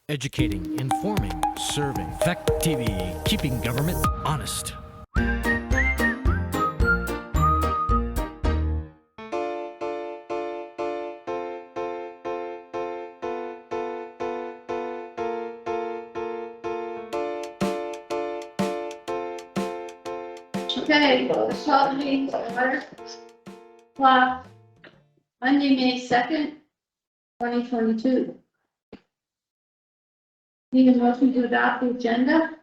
Educating, informing, serving. Fact TV, keeping government honest. Okay, the short meeting order. Clock, Monday, May 2nd, 2022. Need a motion to adopt the agenda?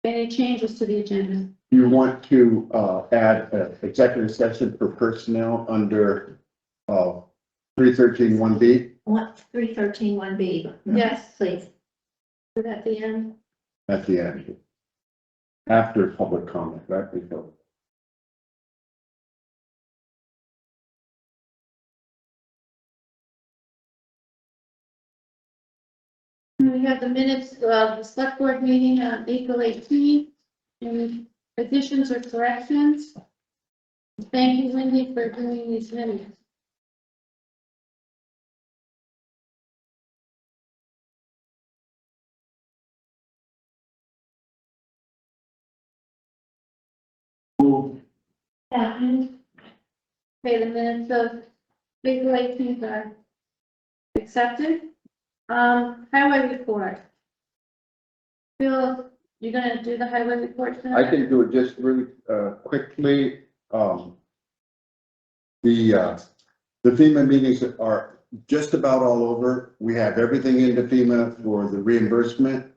Any changes to the agenda? You want to add an executive session for personnel under 313(1)B What, 313(1)B? Yes. Please. Put at the end. at the end. After public comment, right before. We have the minutes of the select board meeting on April 18th. Any additions or corrections? Thank you, Wendy, for doing these minutes. Okay, the minutes of April 18th are accepted. Highway report. Bill, you're gonna do the highway report tonight? I can do it just really quickly. The FEMA meetings are just about all over. We have everything into FEMA for the reimbursement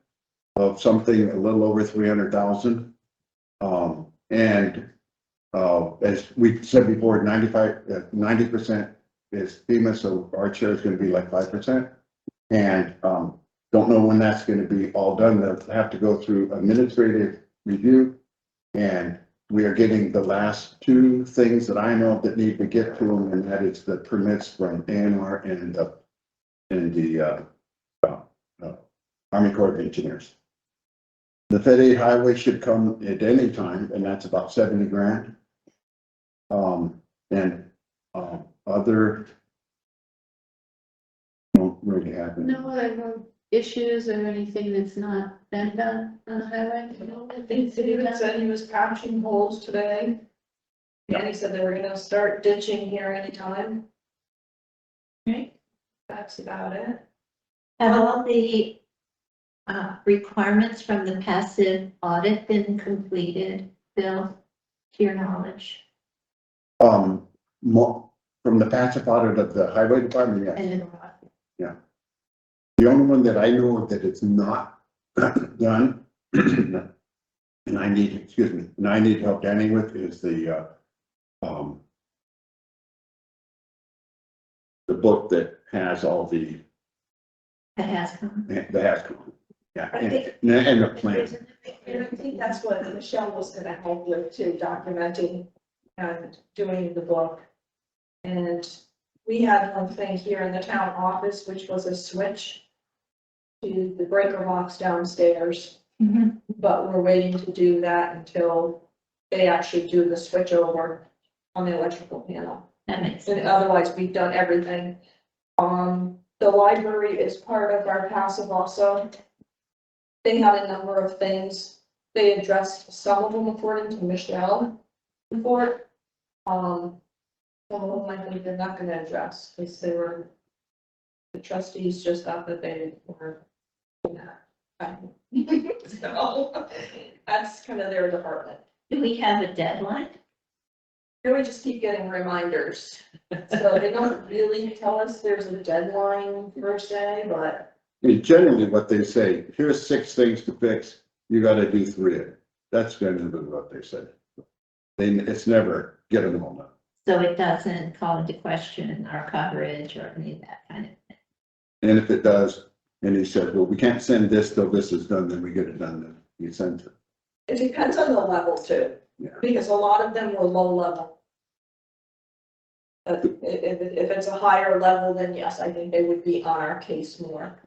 of something a little over 300,000. As we said before, 90% is FEMA, so our share is going to be like 5%. And don't know when that's going to be all done. They'll have to go through administrative review, and we are getting the last two things that I know that need to get to them, and that is the permits from ANR and the Army Corps of Engineers. The Fed Aid highway should come at any time, and that's about 70 grand. Other don't really have any. No other issues or anything that's not been done on the highway? I think David said he was patching holes today. And he said they were gonna start ditching here anytime. Right. That's about it. Have all the requirements from the passive audit been completed, Bill, to your knowledge? From the passive audit of the highway department, yes. And The only one that I know of that it's not done, and I need help Danny with is the book that has all the it has come. yeah, I think- and the plans. And I think that's what Michelle was gonna help with too, documenting and doing the book. And we had one thing here in the town office, which was a switch to the breaker box downstairs. But we're waiting to do that until they actually do the switch over on the electrical panel. That makes And sense. otherwise, we've done everything. The library is part of our passive also. They had a number of things. They addressed some of them according to Michelle before. Some of them I think they're not gonna address, because they were, the trustees just thought that they were. So, that's kind of their department. Do we have a deadline? We just keep getting reminders, so they don't really tell us there's a deadline per se, but. And generally what they say, here's 6 things to fix, you gotta do 3 of it. That's generally what they said. It's never get them all done. So it doesn't call into question our coverage or any of that kind of thing. And if it does, and he said, well, we can't send this till this is done, then we get it done, then you send it. It depends on the level too. Yeah. Because a lot of them were low level. But if it's a higher level, then yes, I think they would be on our case more.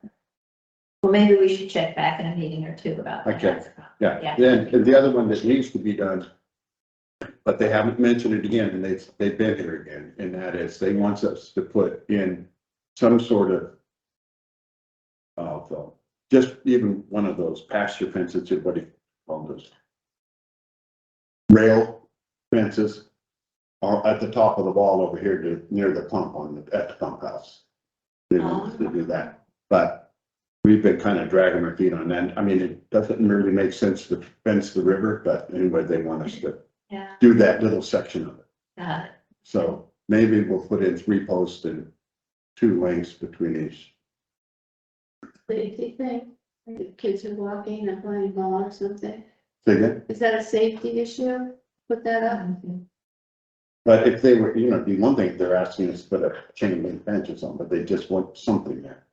Well, maybe we should check back in a meeting or two about that. Okay. Yeah, then, and the other one that needs to be done, but they haven't mentioned it again, and they've been here again, and that is, they want us to put in some sort of know, so just even one of those pasture fences, what do you call those? Rail fences are at the top of the wall over here near the pump at the pump house. They want us to do that, but we've been kind of dragging our feet on that. I mean, it doesn't really make sense to fence the river, but anyway, they want us to Yeah, do that little section of it. got it. So maybe we'll put in 3 posts and 2 lengths between each. Safety thing, like if kids are walking and playing ball or something. Say again? Is that a safety issue? Put that up? But if they were, it'd be one thing if they're asking us to put a chain link fence or something, but they just want something there.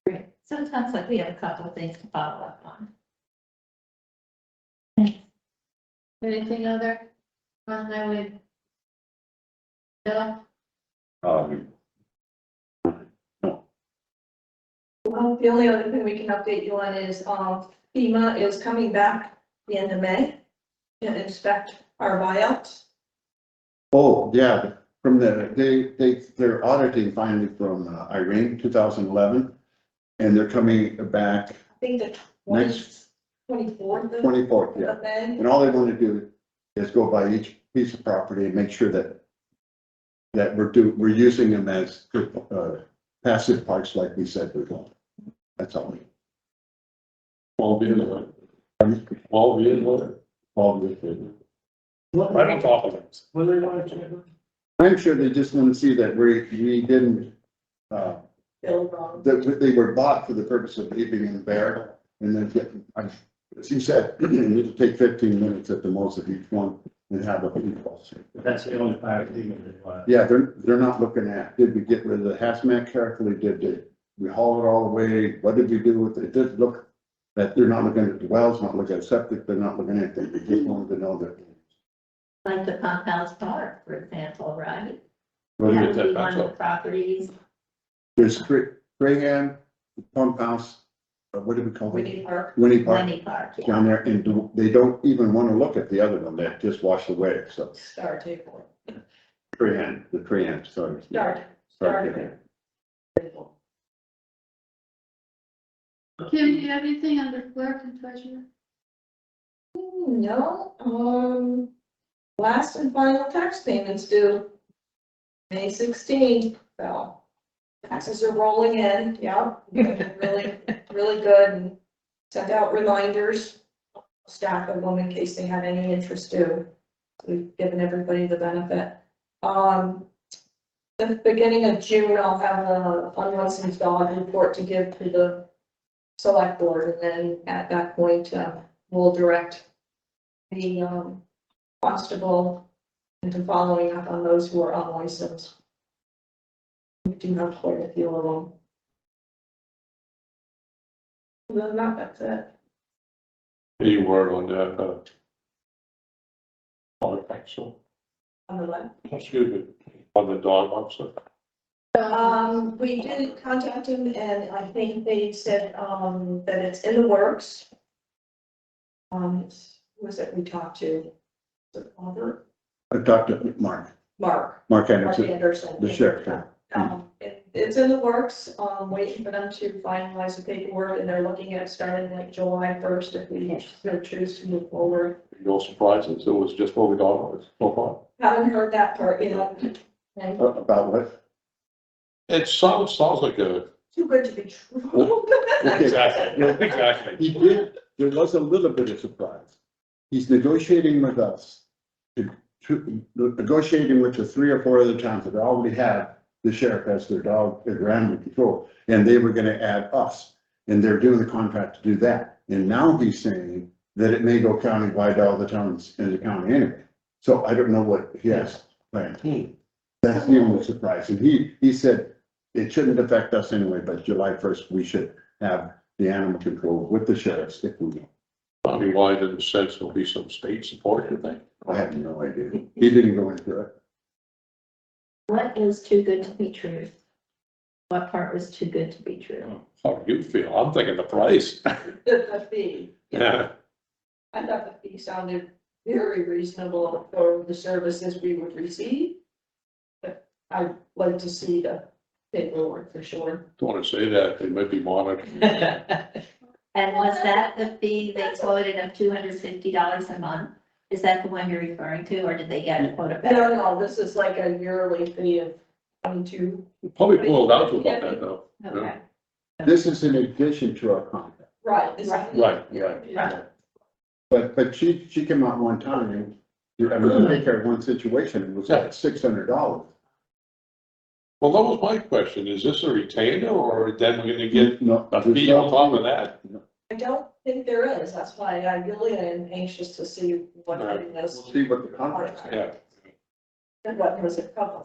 Great. So it sounds like we have a couple of things to follow up on. Anything other on highway? No? The only other thing we can update you on is, FEMA is coming back the end of May to inspect our buyouts. Oh, yeah, from they're auditing finally from Irene, 2011. And they're coming back I think the next 24th 24th, yeah. of May. And all they want to do is go by each piece of property and make sure that we're using them as passive parks like we said we're going. That's all. All being there. All being there. All we did. Right on top of it. What do they want to change? I'm sure they just want to see that we didn't, Bill wrong. that they were bought for the purpose of leaving in there. And then, as you said, you need to take 15 minutes at the most of each one and have a people. That's the only part of the. Yeah, they're not looking at, did we get rid of the hazmat carefully? Did we haul it all away? What did we do with it? It did look that they're not looking at the wells, not looking at septic, they're not looking at anything. They just wanted to know that. Like the Pump House Park, for example, right? Well, That get would be that one of back the properties. there's Graham, Pump House, what do we call it? Winnie Park. Winnie Park Lenny Park, yeah. down there, and they don't even want to look at the other one that just washed away, so. Star table. The Crean, sorry. Star Crean. table. Kim, do you have anything under clerk and treasurer? No, last and final tax payments due May 16th, so taxes are rolling in, yeah, really, really good, and sent out reminders, stack of them in case they had any interest due. We've given everybody the benefit. The beginning of June, I'll have a unlicensed dog report to give to the select board, and then at that point, we'll direct the constable into following up on those who are unlicensed. We do have quite a few of them. Other than that, that's it. Any word on that, on the council, On the left. excuse me, on the dog officer? We did contact him, and I think they said, that it's in the works. Who was it we talked to? Was it Robert? I talked to Mark Mark Anderson, Anderson. the sheriff. It's in the works, waiting for them to finalize the paperwork, and they're looking at starting like July 1st if we so choose to move forward. No surprises, it was just what we thought it was so far. Haven't heard that part yet. And About what? It sounds like a. too good to be true. Exactly. He did, there was a little bit of surprise. He's negotiating with us, negotiating with the 3 or 4 other towns that already have the sheriff as their animal control, and they were gonna add us, and they're doing the contract to do that. And now he's saying that it may go countywide to all the towns in the county anyway. So I don't know what he has planned. That's the only surprise. And he said it shouldn't affect us anyway, but July 1st, we should have the animal control with the sheriffs if we know. Countywide in the sense there'll be some state support, you think? I have no idea. He didn't go into it. What is too good to be true? What part was too good to be true? How do you feel? I'm thinking the price. The fee. Yeah. I thought the fee sounded very reasonable for the services we would receive. But I'd like to see the paperwork for sure. Don't want to say that, they might be monitored. And was that the fee they quoted of $250 a month? Is that the one you're referring to, or did they get a quota back? No, this is like a yearly fee of 22. Probably boiled out to about that though. Okay, This is in addition to our contract. Right. this is- Right, right. But she came out one time and, I mean, take care of one situation, it was like $600. Well, that was my question. Is this a retainer or then we're gonna get No, a fee on top of that? I don't think there is. That's why I really am anxious to see what it is. We'll see what the contract says. Yeah. And what was it cover?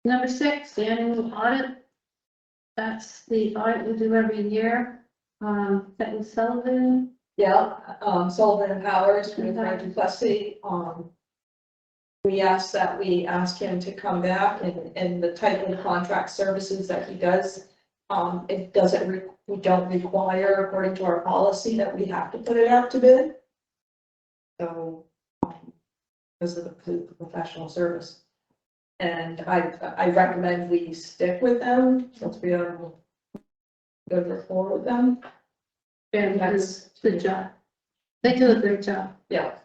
Number 6, the annual audit. That's the audit we do every year. That was Sullivan. Yeah, Sullivan and Powers with Randy Plessy, we asked that we ask him to come back and the type of contract services that he does. It doesn't, we don't require, according to our policy, that we have to put it out to bid. So, because of the professional service. And I recommend we stick with them, since we have a good rapport with them. And That's- that's good job. They do a great job. Yeah.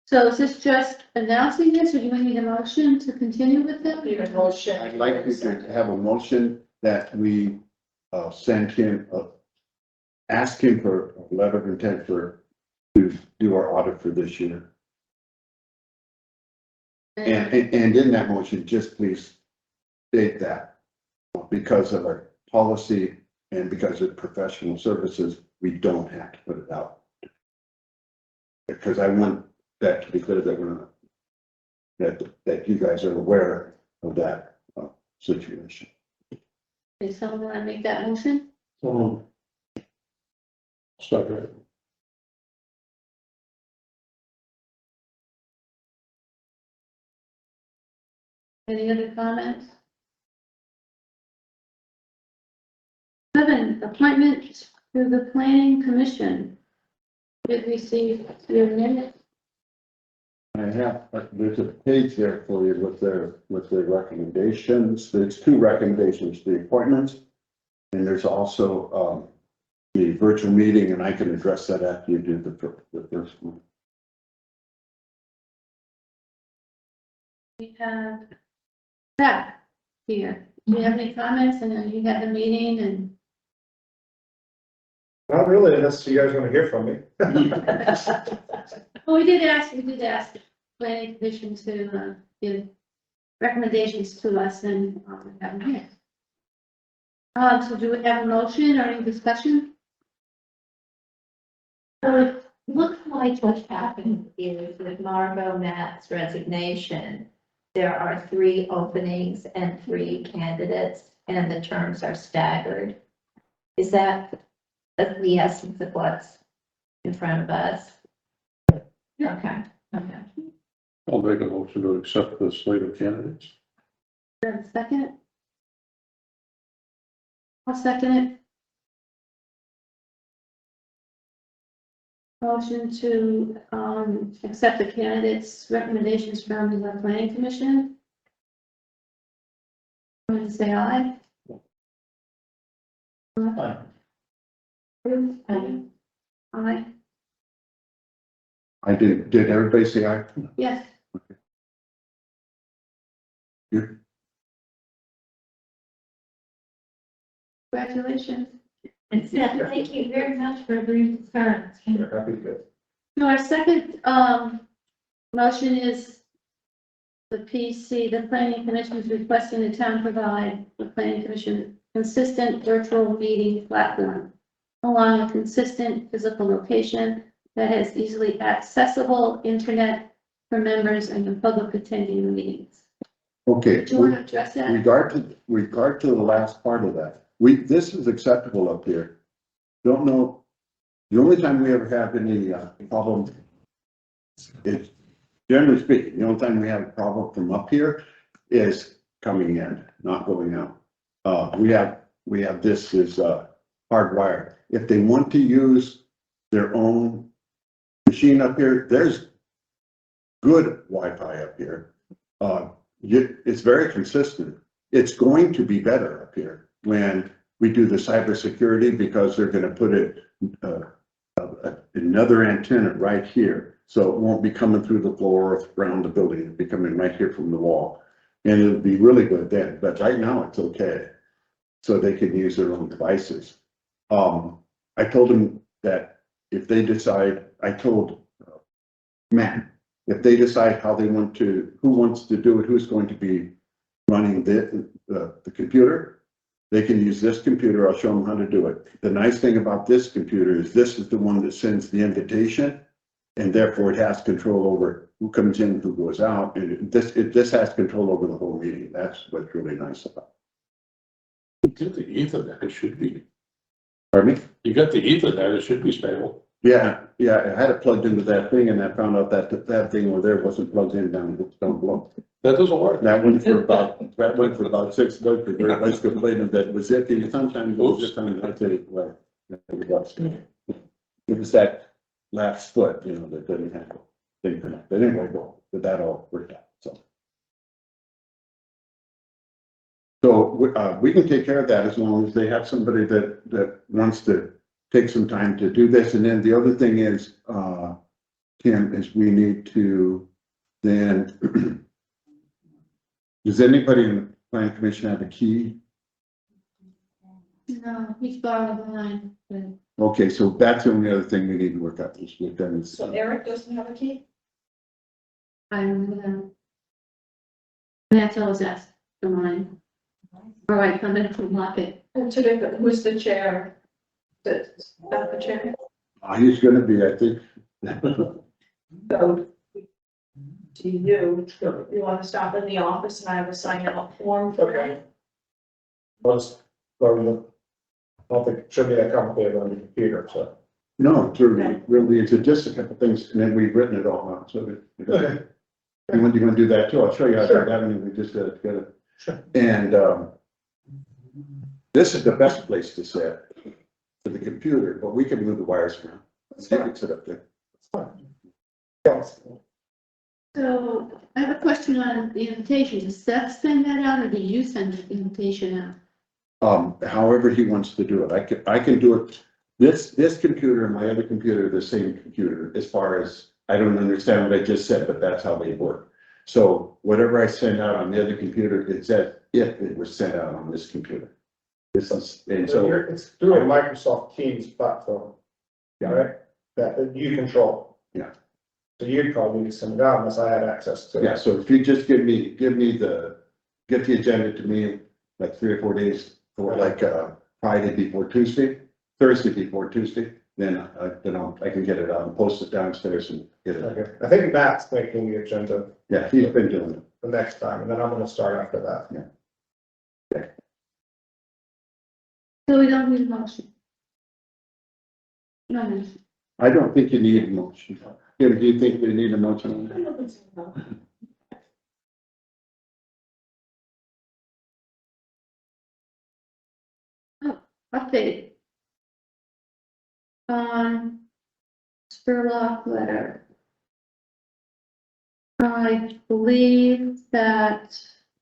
So is this just announcing this, or do we need a motion to continue with them? Even motion. I'd like you to have a motion that we, send him, ask him for a letter of intent to do our audit for this year. And in that motion, just please state that because of our policy and because of professional services, we don't have to put it out. Because I want that to be clear that we're not, that you guys are aware of that situation. Is someone want to make that motion? Second. Any other comments? 7, appointment to the planning commission. Did receive your minutes. I have, there's a page there for you with their recommendations. There's 2 recommendations, the appointments. And there's also, the virtual meeting, and I can address that after you do the first one. We have Zach here. Do you have any comments? And then you had the meeting and. Not really, unless you guys want to hear from me. Well, we did ask the planning commission to, give recommendations to us and, have them here. So do we have a motion or any discussion? So it looks like what happened is with Margot Matt's resignation, there are 3 openings and 3 candidates, and the terms are staggered. Is that the essence of what's in front of us? Okay. I'll make a motion to accept the slate of candidates. Do you have a second? I'll second it. Motion to, accept the candidates' recommendations from the planning commission. I'm going to say aye. Aye. Aye. I did everybody say aye? Yes. Good. Congratulations. And Seth, thank you very much for bringing concerns. Sure, happy to do it. So our second, motion is the PC, the planning commission is requesting the town provide the planning commission consistent virtual meeting platform along a consistent physical location that has easily accessible internet for members and the public attending the meetings. Okay. Do you want to address that? Regard to the last part of that, this is acceptable up here. Don't know, the only time we ever have any problem is, generally speaking, the only time we have a problem from up here is coming in, not going out. We have this is hardwired. If they want to use their own machine up here, there's good Wi-Fi up here. It's very consistent. It's going to be better up here when we do the cybersecurity, because they're gonna put another antenna right here. So it won't be coming through the floor or around the building, it'll be coming right here from the wall. And it'll be really good then, but right now it's okay. So they can use their own devices. I told them that if they decide, I told Matt, if they decide how they want to, who wants to do it, who's going to be running the computer, they can use this computer. I'll show them how to do it. The nice thing about this computer is this is the one that sends the invitation, and therefore it has control over who comes in, who goes out, and this has control over the whole meeting. That's what's really nice about it. You get the Ethernet, it should be. Pardon me? You got the Ethernet, it should be stable. Yeah, I had it plugged into that thing, and I found out that that thing over there wasn't plugged in down below. That doesn't work. That went for about 6 months, because everybody's complaining that it was iffy, sometimes it was just on, I tell you, well, it was that last foot, that didn't handle. But anyway, but that all worked out, so. So, we can take care of that as long as they have somebody that wants to take some time to do this. And then the other thing is, Tim, is we need to then, does anybody in the planning commission have a key? No, he's borrowed mine, but Okay, so that's the only other thing we need to work out this week then. So Eric doesn't have a key? I don't know. That's always asked for mine. All right, come in to lock it. And today, but who's the chair? That's not the chair. He's gonna be, I think. So do you want to stop in the office and I have a sign out form for Okay. it? Let's, I don't think it should be that complicated on the computer, so. No, it's really, it's just a couple things, and then we've written it all out, so. Okay. And when you're gonna do that too, I'll show you how to do Sure. that, and we just got it together. Sure. And, this is the best place to set for the computer, but we can move the wires around. You can sit up there. Yes. So I have a question on the invitation. Does Seth send that out or do you send the invitation out? However he wants to do it. I can do it. This computer and my other computer are the same computer as far as, I don't understand what I just said, but that's how they work. So whatever I send out on the other computer, it says if it was sent out on this computer. This is, and so, It's through a Microsoft Teams platform, yeah, right? That you control. Yeah. So you'd probably need to send it out unless I had access to it. yeah, so if you just get the agenda to me like 3 or 4 days, or like, Friday before Tuesday, Thursday before Tuesday, then I can get it out and post it downstairs and get it. Okay. I think Matt's making the agenda Yeah, he's been doing it. the next time, and then I'm gonna start after that. So we don't need a motion. No. I don't think you need a motion. Kim, do you think we need a motion on that? I don't think so, no. Update. On Spurlock letter. I believe that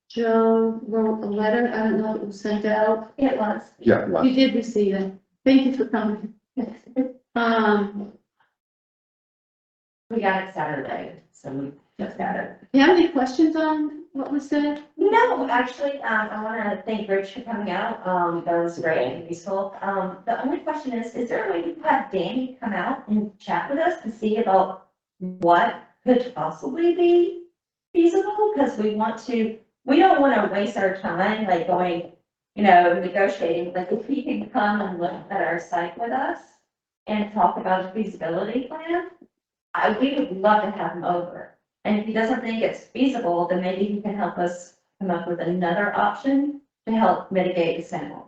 Joe wrote a letter. I don't know if it was sent out. It was. Yeah, well, You did receive it. Thank you for coming. We got it Saturday, so we just got it. Do you have any questions on what was said? No, actually, I want to thank Rich for coming out. That was great and useful. The only question is there a way to have Danny come out and chat with us to see about what could possibly be feasible? Because we don't want to waste our time, like going, negotiating, like if he can come and look at our site with us and talk about a feasibility plan, we would love to have him over. And if he doesn't think it's feasible, then maybe he can help us come up with another option to help mitigate the sound.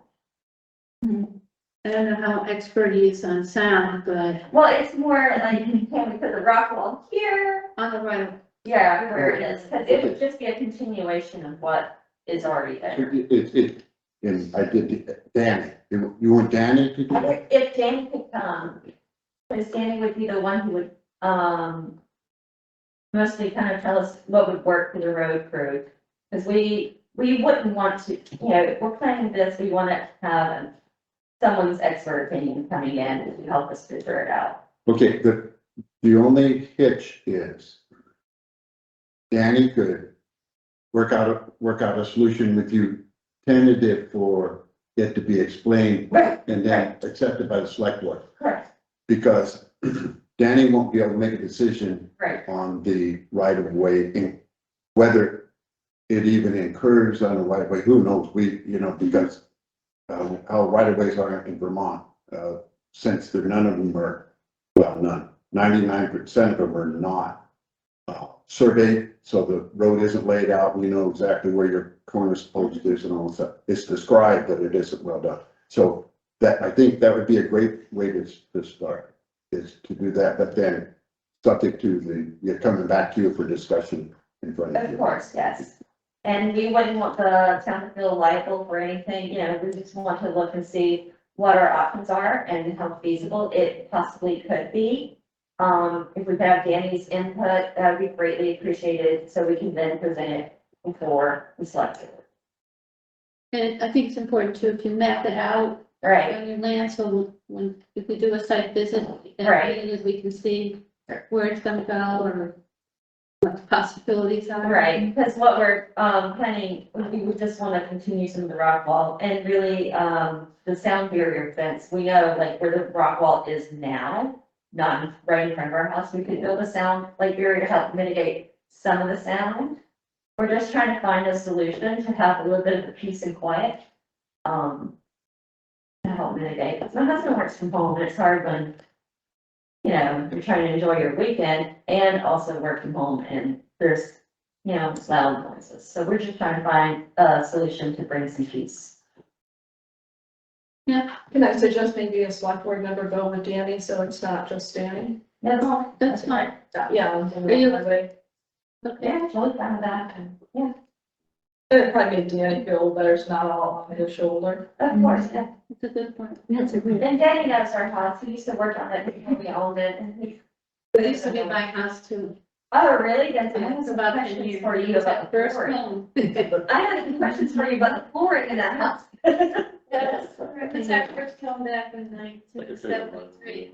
I don't know how expert he is on sound, but Well, it's more like, can we put the rock wall here? on the right. Yeah, where it is, because it would just be a continuation of what is already there. and I did Danny. You want Danny to do that? If Danny could come, because Danny would be the one who would mostly kind of tell us what would work for the road crew. Because we wouldn't want to, if we're planning this, we want to have someone's expert opinion coming in to help us figure it out. Okay, the only hitch is Danny could work out a solution with you tentative for it to be explained Right. and then accepted by the select board. Correct. Because Danny won't be able to make a decision Right. on the right of way and whether it even incurs on the right of way, who knows, because how right of ways are in Vermont, since none of them are, well, none, 99% of them are not surveyed, so the road isn't laid out, and you know exactly where your corner post is and all that stuff. It's described, but it isn't well done. So that, I think that would be a great way to start, is to do that, but then subject to you're coming back to you for discussion in front of you. Of course, yes. And we wouldn't want the town to feel liable for anything, we just want to look and see what our options are and how feasible it possibly could be. If we could have Danny's input, that would be greatly appreciated, so we can then present it before we select it. And I think it's important too, if you map it out Right, on your land, so if we do a site visit, Right. we can see where it's gonna go or what the possibilities are. right, because what we're, planning, we would just want to continue some of the rock wall and really, the sound barrier fence, we know like where the rock wall is now, not right in front of our house, we could build a sound like barrier to help mitigate some of the sound. We're just trying to find a solution to have a little bit of the peace and quiet, to help mitigate. Because my husband works from home, and it's hard when, you're trying to enjoy your weekend and also work from home, and there's, loud noises. So we're just trying to find a solution to bring some peace. Can I suggest maybe a select board member go with Danny, so it's not just Danny? That's fine. Yeah. you- It'd Okay, Yeah, totally fine with that. Yeah, probably make Danny feel better, it's not all on his shoulder. of course, yeah. that's a good point. That's a good. And Danny knows our house. He used to work on it before we owned it, and he. It used to be my house too. Oh, really? That's, I Yeah, have it's some about 10 questions years. for It you was about our the first flooring. home. I have some questions for you about the flooring in that house. Yes, it was our first home back in 1973.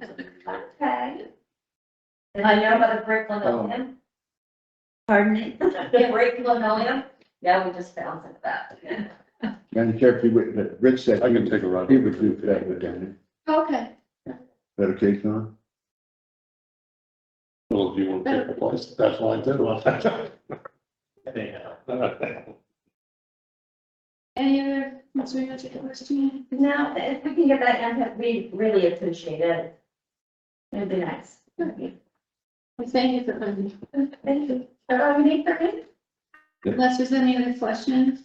Okay. And I know about the brick linoleum. Pardon me? The brick linoleum? Yeah, we just found some of that. Madam Chair, if you would, Rich said. I can take a run. He would do that with Danny. Okay, Is that okay, Sean? Well, if you want to take a place, that's fine too. any other concerns or questions? Now, if we can get that input, we really appreciate it. It'd be nice. Well, thank you for coming. Thank you. Need for me? Unless there's any other questions?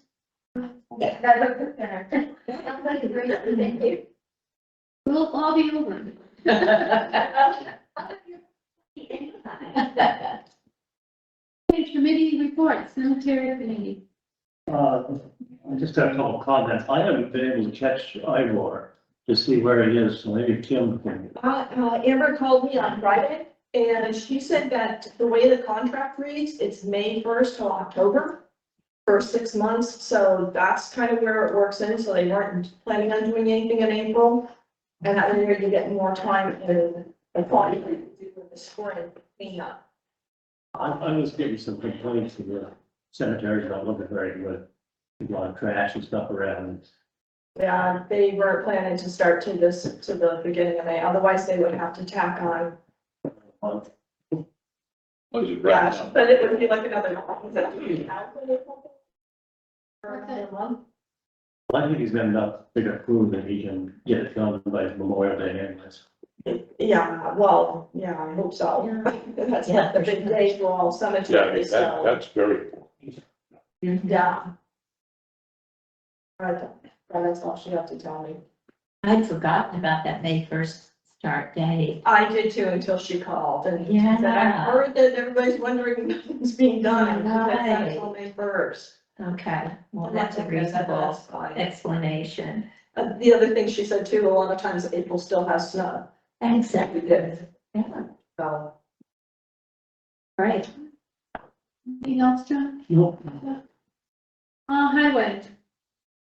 Yeah, that looks good dinner. Sounds like a great, thank you. We'll all be over. Okay, committee report, cemetery committee. I just have a couple comments. I haven't been able to catch Ivor to see where he is, so maybe Kim can. Amber called me on Friday, and she said that the way the contract reads, it's May 1st till October for 6 months, so that's kind of where it works in, so they weren't planning on doing anything in April. And that way you get more time in the fall, you can do the spring cleanup. I was getting some complaints of the cemeteries not looking very good. A lot of trash and stuff around. Yeah, they were planning to start to the beginning of May, otherwise they would have to tack on. What is it, Gosh, right? but it would be like another. I think he's got enough bigger crew that he can get it done by Memorial Day anyways. Yeah, well, yeah, I hope so. That's like the big day for all Yeah, cemeteries, so, that's very important. yeah. Right, that's all she had to tell me. I'd forgotten about that May 1st start date. I did too until she called and Yeah. said, I heard that everybody's wondering if nothing's being done. Right. That's until May 1st. Okay, well, that's a That's reasonable fine. explanation. The other thing she said too, a lot of times April still has snow. Exactly. Yeah. Yeah. So, Right. Anything else, John? Nope. Highway.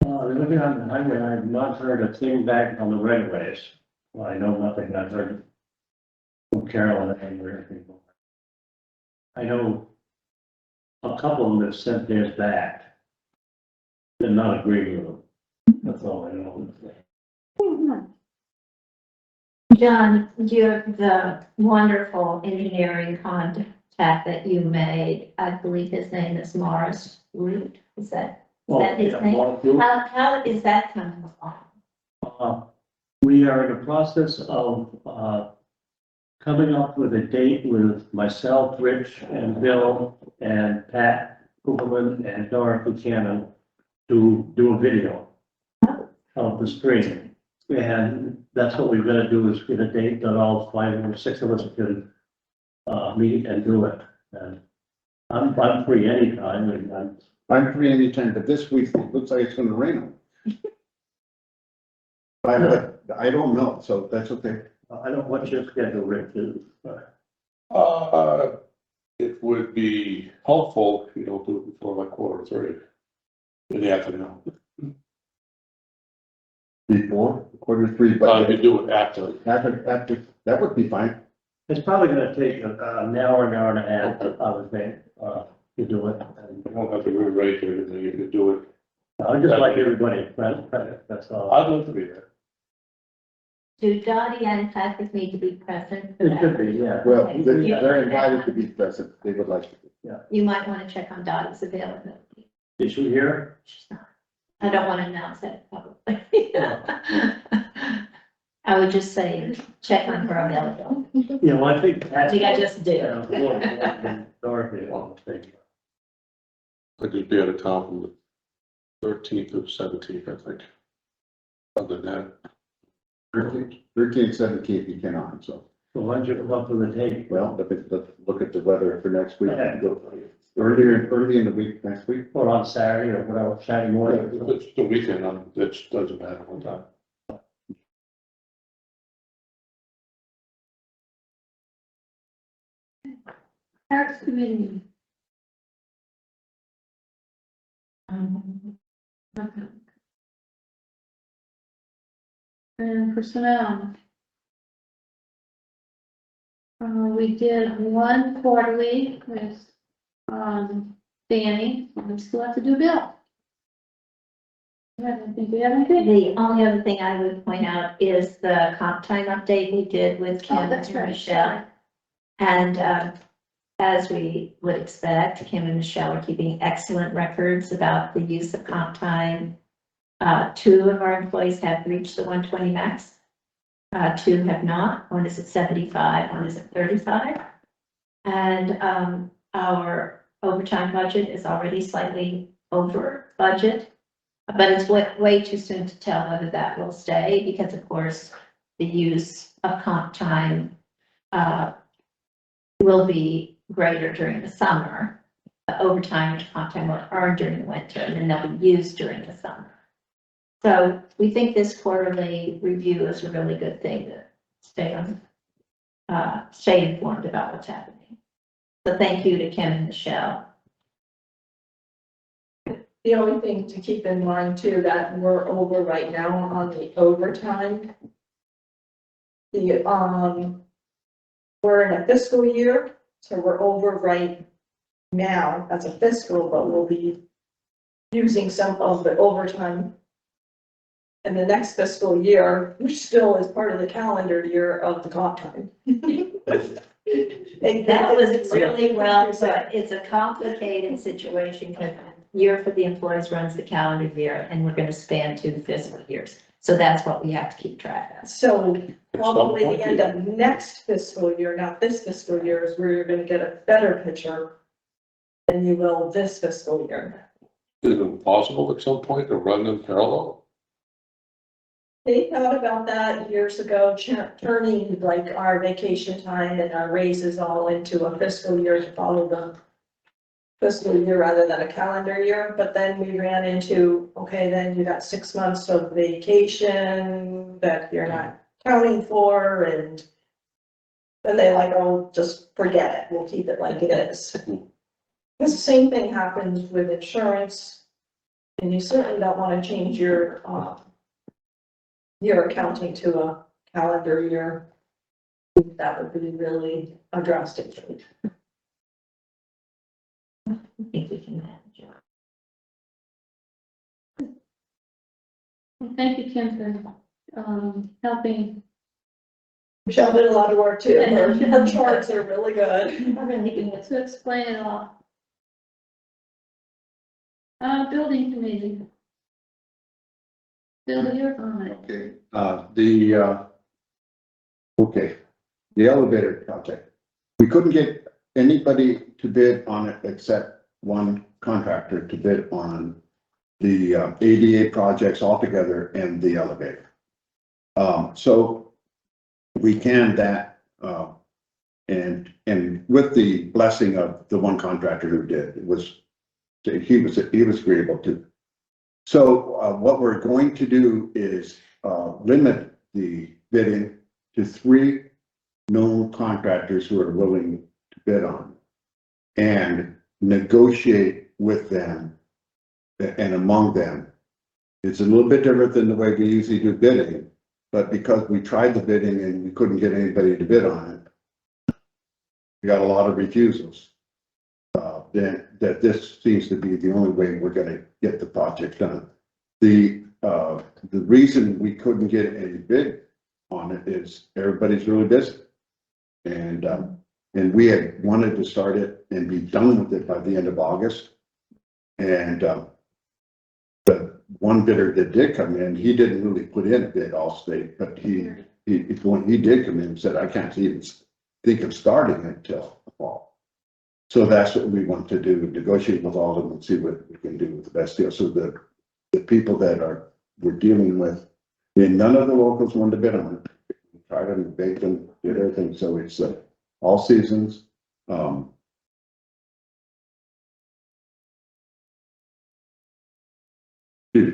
Living on the highway, I've not heard a thing back on the right of ways. Well, I know nothing, I've heard from Carolyn and anything. I know a couple of them have sent theirs back. They're not agreeing with them. That's all I know. John, you're the wonderful engineering contact that you made. I believe his name is Morris Root. Is that his name? How is that coming along? We are in the process of, coming up with a date with myself, Rich, and Bill, and Pat Cooperman, and Dorothy Cannon to do a video of the stream. And that's what we're gonna do, is get a date that all 5 or 6 of us can, meet and do it. And I'm free anytime, and I'm free anytime, but this week it looks like it's gonna rain. I don't know, so that's okay. I don't want your schedule, Rich, is, It would be helpful if you don't do it before like 2:45 in the afternoon. Before, 2:45, You but do it after. after, that would be fine. it's probably gonna take an hour and a half, I would think, to do it. And You don't have to rewrite it, and then you can do it. I'd just like everybody present, that's all. I'd love to be there. Do Dottie and Patrick need to be present? for It that? could be, yeah. Well, Okay. they're invited to be present, they would like to be. You might want to check on Dottie's availability. Is she here? She's not. I don't want to announce that publicly. I would just say, check on her availability. Yeah, well, I think I that's. think I just did. Dorothy, I don't think. I'd just be out of town from the 13th or 17th, I think. Other than that, 13th, 17th, you cannot, so, So why don't you come up with a date? well, let's look at the weather for next week. Okay. Early in the week, next week. Or on Saturday or whatever, Saturday morning. if it's the weekend, it doesn't matter what time. Parks Committee. Okay. And personnel. We did one quarterly with, Danny, we still have to do Bill. Do you have anything? The only other thing I would point out is the comp time update we did with Kim Oh, that's and right. Michelle. And, as we would expect, Kim and Michelle are keeping excellent records about the use of comp time. 2 of our employees have reached the 120 max. 2 have not. One is at 75, one is at 35. And, our overtime budget is already slightly over budget. But it's way too soon to tell whether that will stay, because of course, the use of comp time, will be greater during the summer. The overtime and comp time will earn during the winter, and then they'll be used during the summer. So we think this quarterly review is a really good thing to stay informed about what's happening. So thank you to Kim and Michelle. The only thing to keep in mind too, that we're over right now on the overtime. We're in a fiscal year, so we're over right now as a fiscal, but we'll be using some of the overtime in the next fiscal year, which still is part of the calendar year of the comp time. That was really well, but it's a complicated situation because year for the employees runs the calendar year, and we're gonna span 2 fiscal years. So that's what we have to keep track of. So probably the end of next fiscal year, not this fiscal year, is where you're gonna get a better picture than you will this fiscal year. Is it possible at some point to run them parallel? They thought about that years ago, turning like our vacation time and our raises all into a fiscal year to follow the fiscal year rather than a calendar year, but then we ran into, okay, then you got 6 months of vacation that you're not counting for, and then they like, oh, just forget it, we'll keep it like it is. The same thing happens with insurance, and you certainly don't want to change your accounting to a calendar year. That would be really a drastic change. I think we can manage it. Well, thank you, Kim, for, helping. Michelle did a lot of work too, her charts are really good. To explain it all. Building committee. Bill, you're on it. Okay, the elevator project. We couldn't get anybody to bid on it except one contractor to bid on the ADA projects altogether and the elevator. So we canned that, and with the blessing of the one contractor who did, he was agreeable to. So what we're going to do is limit the bidding to 3 known contractors who are willing to bid on it, and negotiate with them and among them. It's a little bit different than the way we usually do bidding, but because we tried the bidding and we couldn't get anybody to bid on it, we got a lot of refusals. Then that this seems to be the only way we're going to get the project done. The reason we couldn't get any bid on it is everybody's really busy, and we had wanted to start it and be done with it by the end of August, and the one bidder that did come in, he didn't really put in a bid, all state, but when he did come in and said, I can't even think of starting until the fall. So that's what we want to do, negotiate with all of them and see what we can do with the best deal. So the people that we're dealing with, and none of the locals wanted to bid on it. We tried them, baked them, did everything. So it's all seasons.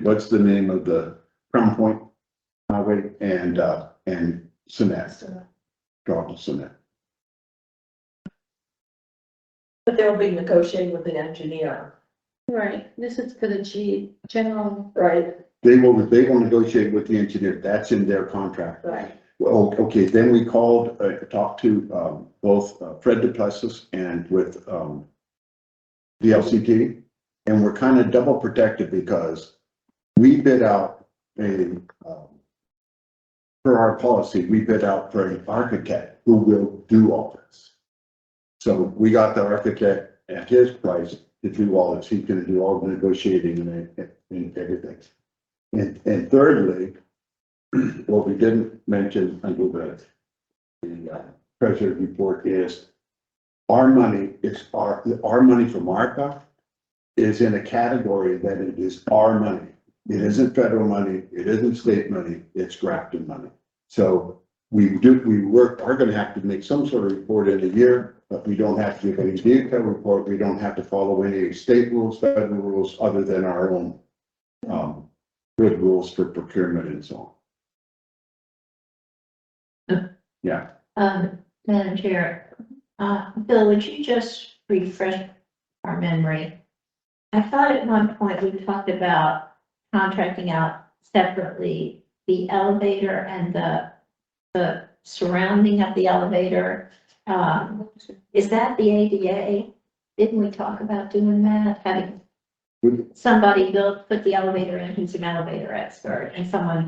What's the name of the Crown Point Highway and Sonnet, Grafton Sonnet. But they'll be negotiating with an engineer, Right, this is for the general, right? They will negotiate with the engineer. That's in their contract. Right. Well, okay, then we called, talked to both Fred DePlessis and with the LCT, and we're kind of double protected because we bid out for our policy, we bid out for an architect who will do all this. So we got the architect at his price to do all this. He's going to do all the negotiating and everything. And thirdly, what we didn't mention under the treasurer's report is our money from ARPA is in a category that it is our money. It isn't federal money. It isn't state money. It's Grafton money. So we are going to have to make some sort of report in a year, but we don't have to give any detailed report. We don't have to follow any state rules, federal rules, other than our own good rules for procurement and so on. Yeah. Madam Chair, Bill, would you just refresh our memory? I thought at one point we talked about contracting out separately the elevator and the surrounding of the elevator. Is that the ADA? Didn't we talk about doing that? Having somebody put the elevator in who's an elevator expert, and someone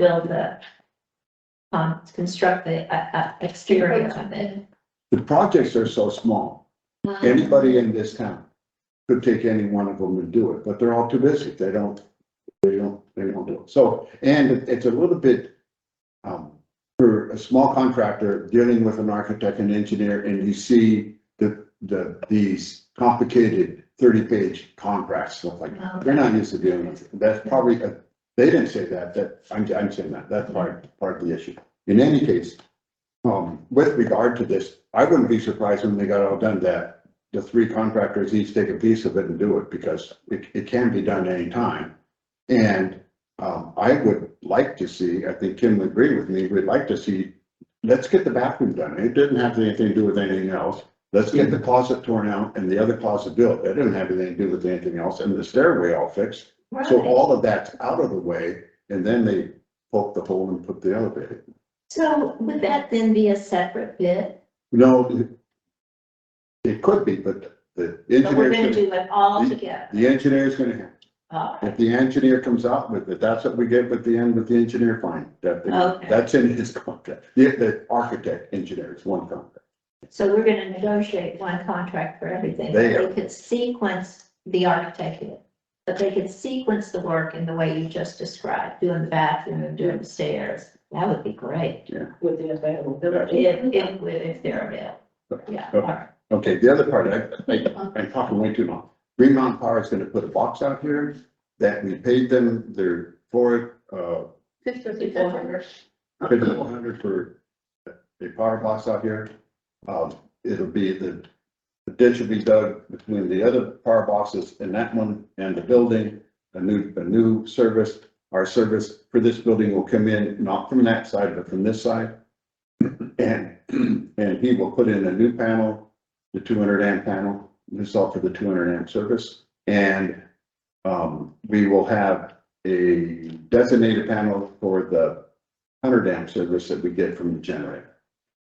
construct the exterior of it. The projects are so small. Anybody in this town could take any one of them and do it, but they're all too busy. They don't do it. So, and it's a little bit, for a small contractor dealing with an architect and engineer, and you see these complicated 30-page contracts, stuff like that. They're not used to dealing with it. That's probably, they didn't say that, I'm saying that's part of the issue. In any case, with regard to this, I wouldn't be surprised when they got all done that the 3 contractors each take a piece of it and do it, because it can be done anytime. And I would like to see, I think Kim would agree with me, we'd like to see let's get the bathroom done. It didn't have anything to do with anything else. Let's get the closet torn out and the other closet built. That didn't have anything to do with anything else, and the stairway all fixed. So Right. all of that's out of the way, and then they poke the hole and put the elevator. So would that then be a separate bid? No, it could be, but the But we're gonna engineer's, do it all the- together. the engineer's gonna have. All right. If the engineer comes out with it, that's what we get with the end with the engineer, fine. Okay. That's in his contract. The architect, engineer is one contract. So we're gonna negotiate one contract for everything. They They are. could sequence the architect, did, but they could sequence the work in the way you just described, doing the bathroom, doing the stairs. That would be great. With the availability. If they're available. Yeah, all right. Okay, the other part, I'm talking way too long. Green Mountain Power is gonna put a box out here that we paid them for it, 5,400. 5,400 for a power box out here. It'll be the ditch will be dug between the other power boxes and that one and the building, a new service. Our service for this building will come in, not from that side, but from this side. And he will put in a new panel, the 200 amp panel, this is all for the 200 amp service. And, we will have a designated panel for the 100 amp service that we get from the generator.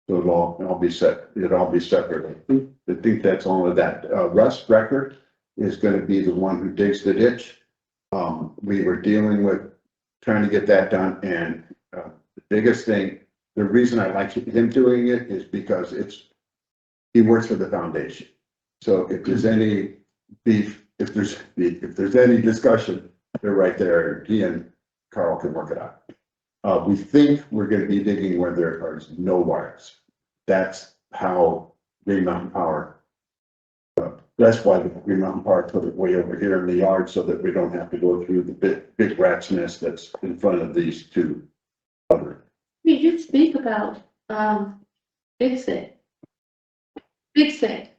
So it'll all be separate. I think that's all of that. Russ Record is gonna be the one who digs the ditch. We were dealing with trying to get that done, and, the biggest thing, the reason I like him doing it is because he works for the foundation. So if there's any beef, if there's any discussion, they're right there. He and Carl can work it out. We think we're gonna be digging where there are no wires. That's how Green Mountain Power. That's why the Green Mountain Power put it way over here in the yard so that we don't have to go through the big rat's nest that's in front of these two. We did speak about, Big Stick. Big Stick.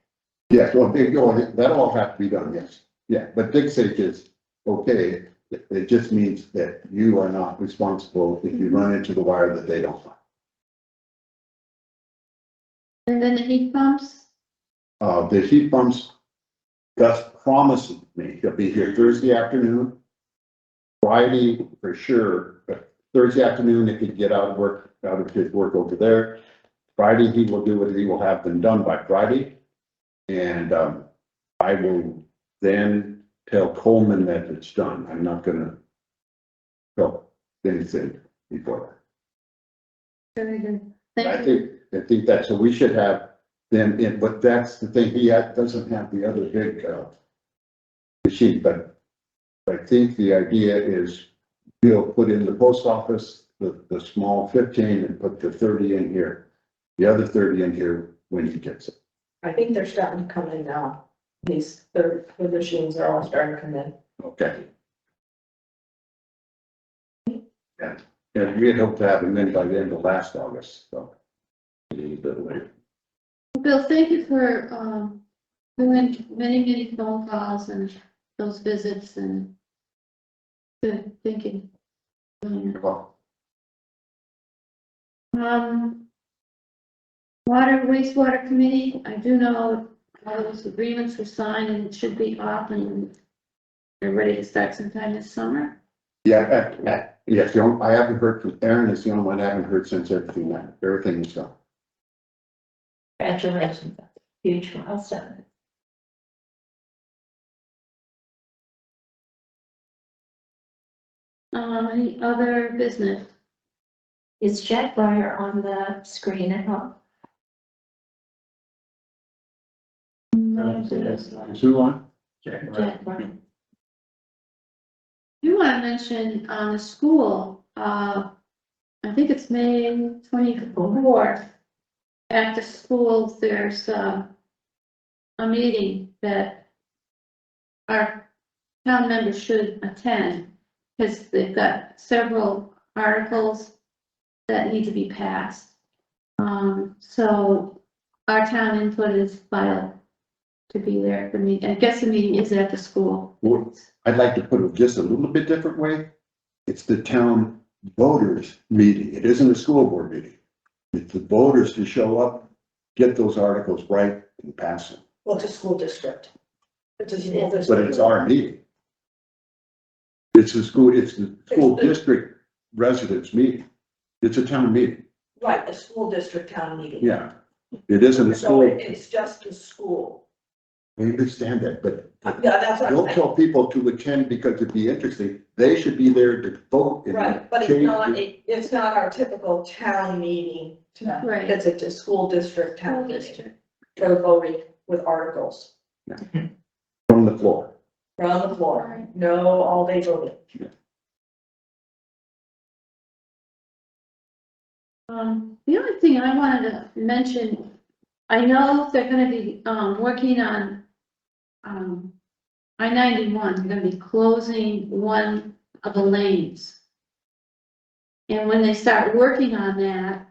Yes, well, that'll all have to be done, yes. Yeah, but dig safe is okay. It just means that you are not responsible if you run into the wire that they don't want. And then the heat pumps. The heat pumps, Gus promised me he'll be here Thursday afternoon. Friday for sure, but Thursday afternoon, if he can get out of his work over there. Friday, he will do it, he will have them done by Friday. And, I will then tell Coleman that it's done. I'm not gonna tell anything before Very good. that. Thank you. I think that, so we should have them in, but that's the thing, doesn't have the other big, machine, but I think the idea is we'll put in the post office, the small 15 and put the 30 in here, the other 30 in here when he gets it. I think they're starting to come in now. The machines are all starting to come in. Okay. Yeah, and we had hoped to have them in by the end of last August, so. A little bit later. Bill, thank you for, doing many phone calls and those visits and good thinking. Well, Water wastewater committee, I do know all those agreements were signed and it should be off and they're ready to start sometime this summer. yeah, yes, I haven't heard from Aaron, is the only one I haven't heard since everything is done. Congratulations. Huge milestone. Any other business? Is Jack Breyer on the screen at home? Sue on? Jack Breyer. You want to mention on the school, I think it's May 24th. After school, there's a meeting that our town members should attend because they've got several articles that need to be passed. So our town input is vital to be there for me. I guess the meeting is at the school. Well, I'd like to put it just a little bit different way. It's the town voters meeting. It isn't a school board meeting. It's the voters to show up, get those articles right and pass them. Well, it's a school district. It's a school But district. it's our meeting. It's the school district residents meeting. It's a town meeting. Right, a school district town meeting. Yeah. It isn't a So school. it's just a school. I understand that, but Yeah, that's what I'm don't saying. tell people to attend because it'd be interesting. They should be there to vote. and Right, but change it's not our typical town meeting. Right. It's a school district town School meeting. district. For voting with articles from the floor. from the floor. No all day voting. The only thing I wanted to mention, I know they're gonna be, working on, I-91, they're gonna be closing one of the lanes. And when they start working on that,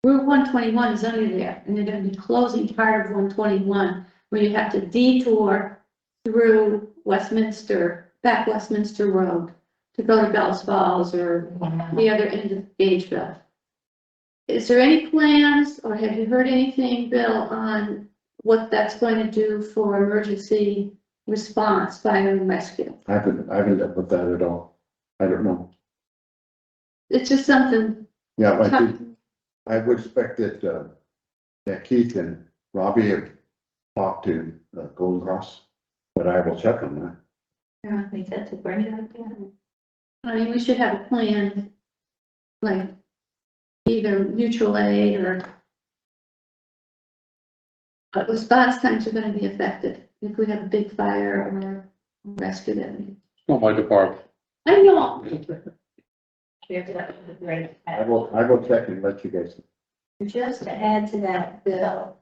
Route 121 is under there, and they're gonna be closing part of 121, where you have to detour through Westminster, back Westminster Road, to go to Bells Falls or the other end of Gageville. Is there any plans, or have you heard anything, Bill, on what that's going to do for emergency response, fire and rescue? I haven't dealt with that at all. I don't know. It's just something, Yeah, I would expect that Keith and Robbie have talked to Golden Cross, but I will check on that. I think that's a great idea. I mean, we should have a plan, like either mutual aid or response times are gonna be affected if we have a big fire or rescue them. Not my department. I know, I will check and let you guys. Just to add to that, Bill,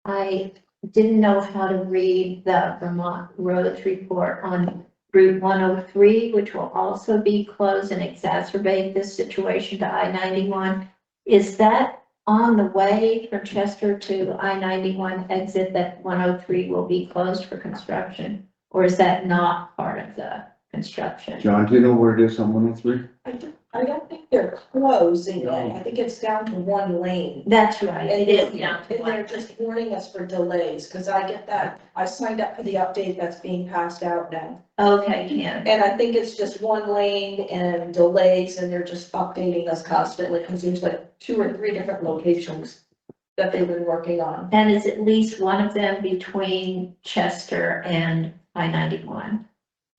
I didn't know how to read the Vermont Roads report on Route 103, which will also be closed and exacerbate this situation to I-91. Is that on the way from Chester to I-91 exit that 103 will be closed for construction? Or is that not part of the construction? John, do you know where it is on 103? I don't think they're closing it. I think it's down to one lane. That's right, it is down to And they're just warning us for delays, because I get that. I signed up for the update that's being passed out now. Okay, Ken. And I think it's just one lane and delays, and they're just updating us constantly, because there's like 2 or 3 different locations that they've been working on. And is at least one of them between Chester and I-91?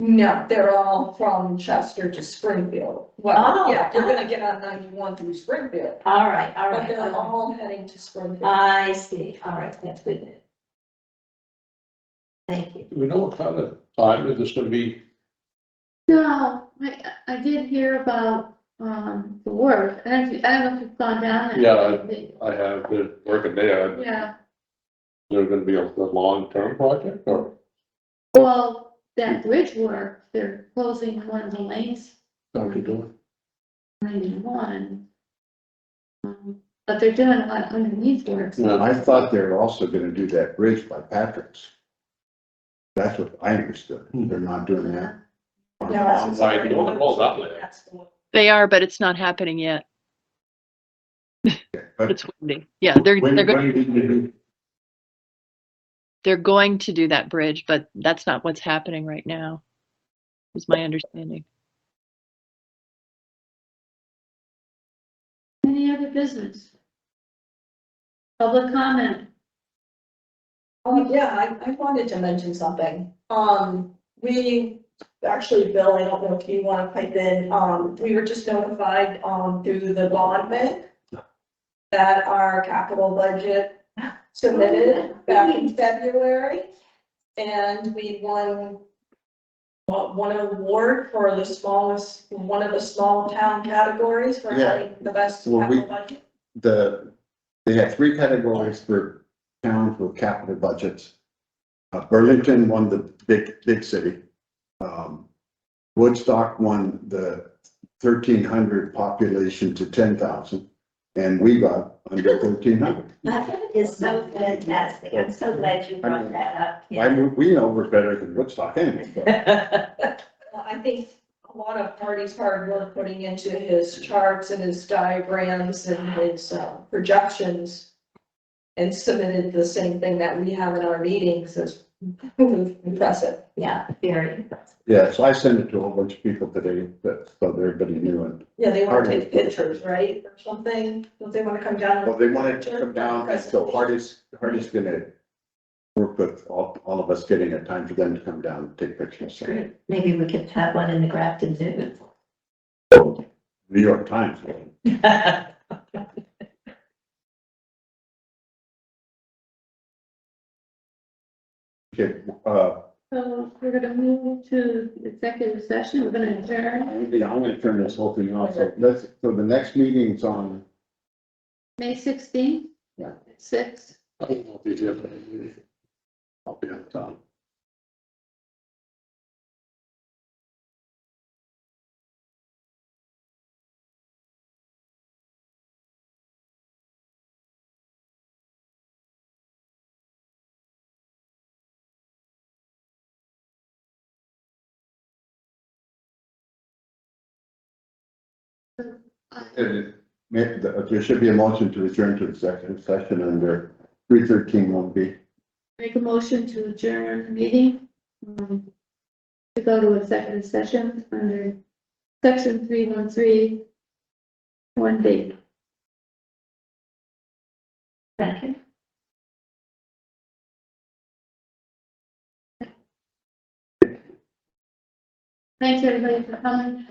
No, they're all from Chester to Springfield. Well, Oh, yeah, they're gonna get on 91 through Springfield, All right, all but right. they're all heading to Springfield. I see, all right, that's good news. Thank you. Do we know what kind of time is this gonna be? no, I did hear about, the work, and I don't know if you've gone down there. Yeah, I have been working there. Yeah, There's gonna be a long-term project or? well, that bridge work, they're closing one of the lanes, How you doing? 91. But they're doing a lot of underneath work. so- Yeah. I thought they were also gonna do that bridge by Patrick's. That's what I understood. They're not doing that. Yeah, that's- Right, the one that rolls out there. That's the one. They are, but it's not happening yet. But It's windy. Yeah, they're when going, did you do? they're going to do that bridge, but that's not what's happening right now, is my understanding. Any other business? Public comment? Yeah, I wanted to mention something. We, actually, Bill, I don't know if you want to pipe in, we were just notified, through the bond bank that our capital budget submitted back in February, and we won one award for the smallest, one of the small town categories for Yeah. having the best Well, capital budget. They had 3 categories for towns with capital budgets. Burlington won the big city. Woodstock won the 1,300 population to 10,000, and we got under 1,300. That is so fantastic. I'm so glad you brought that up. We know we're better than Woodstock anyway. but- Well, I think lot of Marty's hard work putting into his charts and his diagrams and his projections. And submitted the same thing that we have in our meetings is impressive. Yeah, very. Yeah, so I sent it to a whole bunch of people today, that, so everybody knew it. Yeah, they want to take pictures, right, or something? Don't they want to come down? Well, they wanted to come down, and so Hardy's gonna work with all of us getting a time for them to come down and take pictures. Great. Maybe we could have one in the Grafton News. New York Times. Okay, So we're gonna move to executive session, we're gonna adjourn yeah, I'm gonna turn this whole thing off, so so the next meeting's on, May 16th. Yeah. At 6. I don't know if you have, I'll be on time. there should be a motion to adjourn to executive session under 313(1)B. Make a motion to adjourn the meeting. To go to executive session under section 313, 1B. Second. Thanks, everybody, for coming.